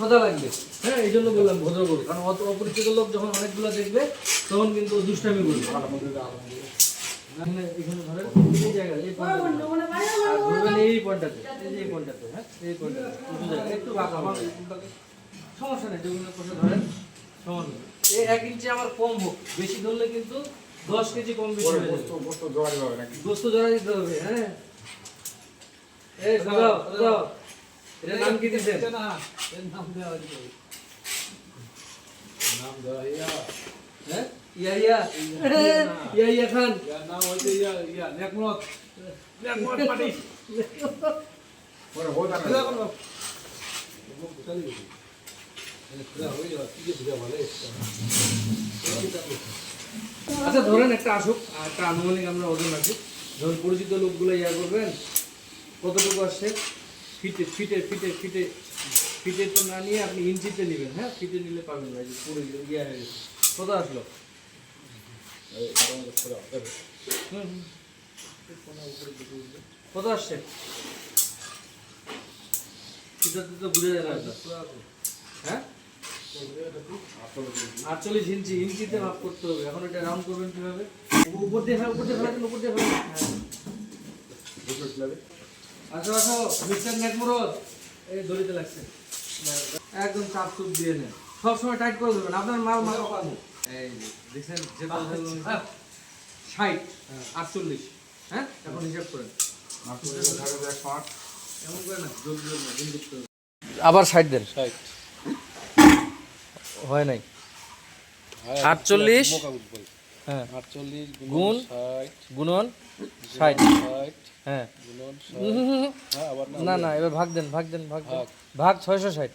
সোজা লাগবে। হ্যাঁ, এই জন্য বললাম ভদ্র গরু, কারণ অপরিচিত লোক যখন অনেকগুলো দেখবে তখন কিন্তু দুষ্টামি করবে। এখানে ধরেন এই জায়গায়, এই পয়েন্টটাতে, এই পয়েন্টটাতে, এই পয়েন্টটাতে, হ্যাঁ এই পয়েন্টটাতে একটু বাঁকা হবে, সমস্যা নেই, যেগুলো কষে ধরেন সমস্যা নেই। এই 1 ইঞ্চি আমার কম হোক, বেশি ধরলে কিন্তু 10 কেজি কম বেশি হয়ে যাবে। গোস্ত জড়া দিতে হবে। হ্যাঁ, এই দাও দাও, এর নাম কি দিছেন? না, এর নাম দেওয়া হয়েছে, নাম দেওয়া হ্যাঁ ইয়া ইয়া ইয়া ইয়া খান, এর নাম হইছে ইয়া ইয়া নেকমত নেকমত পাটি পরে হইতা না কোন চলে গেছে এটা হইলো কি যে বুঝা ভালো। আচ্ছা ধরেন একটা আসুক, একটা আনুমানিক আমরা ওজন রাখি, যখন পরিচিত লোকগুলো ইয়া করবেন কতটুকু আসছে, ফিটে ফিটে ফিটে ফিটে ফিটে তো না নিয়ে আপনি ইঞ্চিতে নেবেন। হ্যাঁ, ফিটে নিলে পাবেন না, যে পুরো ইয়া হয়ে গেছে। কত আসলো? কত আসছে? সেটাতে তো বুঝে যায় না। হ্যাঁ, 48 ইঞ্চি, ইঞ্চিতে মাপ করতে হবে। এখন এটা রাউন্ড করবেন কিভাবে? উপর দিয়ে ফেলেন, উপর দিয়ে ফেলেন, উপর দিয়ে ফেলেন। আসো আসো মিস্টার নেকমুরদ, এই দড়িতে লাগছে, একদম চাপ চুপ দিয়ে নেন, সবসময় টাইট করে দেবেন, আপনার মাল মাল পাবো। এই দেখছেন যে 60 48, হ্যাঁ এখন হিসাব করেন, এমন করে না, জলদি জলদি না, দিন করতে হবে। আবার 60 দেন, 60 হয় নাই, 48 হ্যাঁ 48 গুণ 60 গুণন 60, হ্যাঁ না না, এবার ভাগ দেন, ভাগ দেন, ভাগ দেন, ভাগ 660,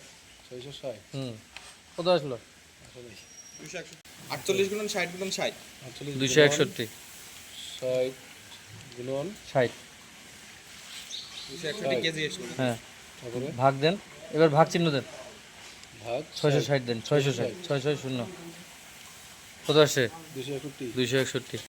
660 কত আসলো? 48 গুণন 60 গুণন 60, 261, 60 গুণন 60, 261 কেজি আসলো। হ্যাঁ ভাগ দেন, এবার ভাগ চিহ্ন দেন, ভাগ 660 দেন, 660, 660 কত আসে? 261, 261।